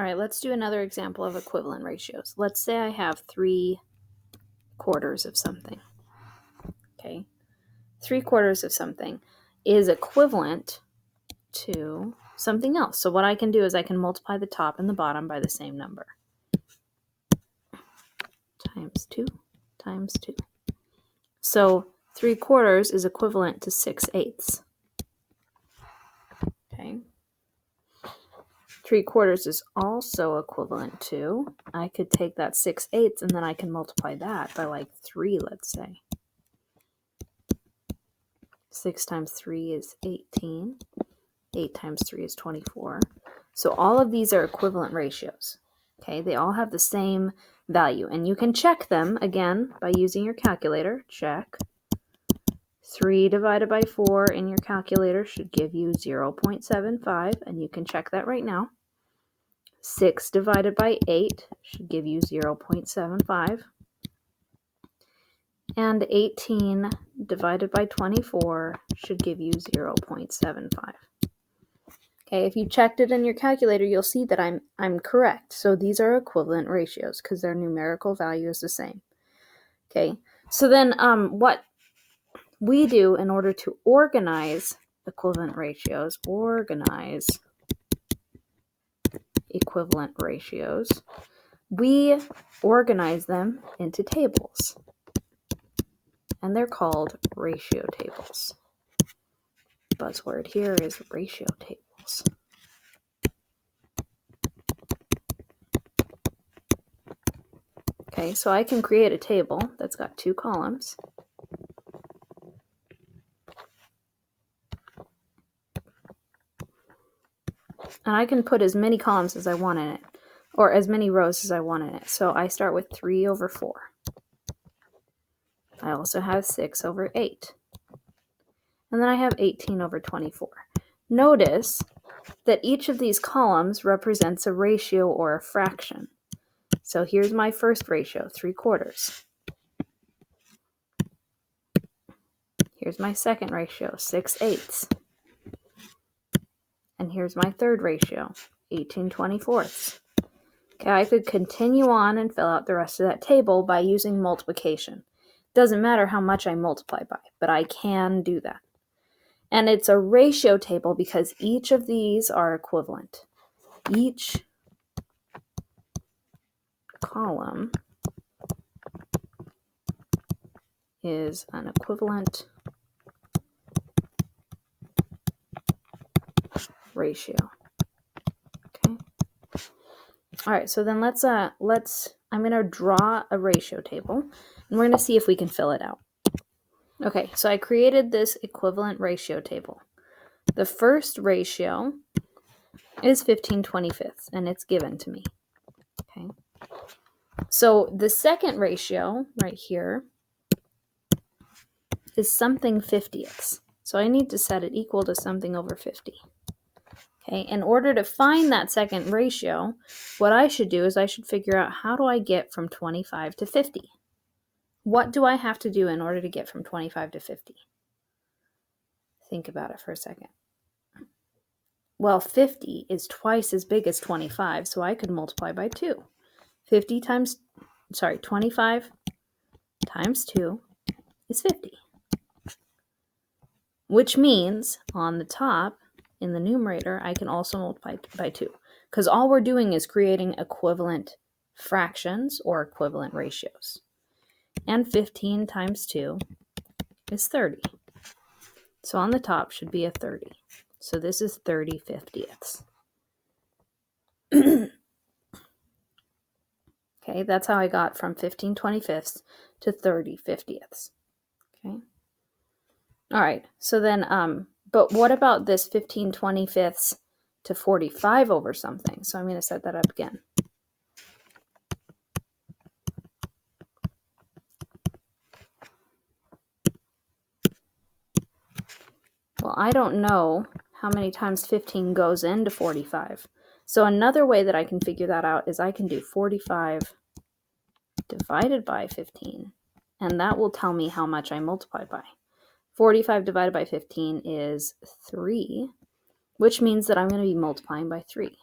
All right, let's do another example of equivalent ratios. Let's say I have 3/4 of something. Okay, 3/4 of something is equivalent to something else. So what I can do is I can multiply the top and the bottom by the same number. Times 2 times 2. So 3/4 is equivalent to 6/8. Okay. 3/4 is also equivalent to, I could take that 6/8 and then I can multiply that by like 3, let's say. 6 times 3 is 18. 8 times 3 is 24. So all of these are equivalent ratios. Okay, they all have the same value. And you can check them, again, by using your calculator. Check. 3 divided by 4 in your calculator should give you 0.75, and you can check that right now. 6 divided by 8 should give you 0.75. And 18 divided by 24 should give you 0.75. Okay, if you checked it in your calculator, you'll see that I'm correct. So these are equivalent ratios because their numerical value is the same. Okay, so then what we do in order to organize equivalent ratios, we organize them into tables. And they're called ratio tables. Buzzword here is ratio tables. Okay, so I can create a table that's got 2 columns. And I can put as many columns as I want in it, or as many rows as I want in it. So I start with 3/4. I also have 6/8. And then I have 18/24. Notice that each of these columns represents a ratio or a fraction. So here's my first ratio, 3/4. Here's my second ratio, 6/8. And here's my third ratio, 18/24. Okay, I could continue on and fill out the rest of that table by using multiplication. Doesn't matter how much I multiply by, but I can do that. And it's a ratio table because each of these are equivalent. Each column is an equivalent ratio. Okay. All right, so then I'm going to draw a ratio table, and we're going to see if we can fill it out. Okay, so I created this equivalent ratio table. The first ratio is 15/25, and it's given to me. Okay. So the second ratio right here is something 50ths. So I need to set it equal to something over 50. Okay, in order to find that second ratio, what I should do is I should figure out how do I get from 25 to 50? What do I have to do in order to get from 25 to 50? Think about it for a second. Well, 50 is twice as big as 25, so I could multiply by 2. 25 times 2 is 50. Which means on the top, in the numerator, I can also multiply by 2. Because all we're doing is creating equivalent fractions or equivalent ratios. And 15 times 2 is 30. So on the top should be a 30. So this is 30/50ths. Okay, that's how I got from 15/25 to 30/50ths. Okay. All right, so then, but what about this 15/25 to 45 over something? So I'm going to set that up again. Well, I don't know how many times 15 goes into 45. So another way that I can figure that out is I can do 45 divided by 15, and that will tell me how much I multiply by. 45 divided by 15 is 3, which means that I'm going to be multiplying by 3.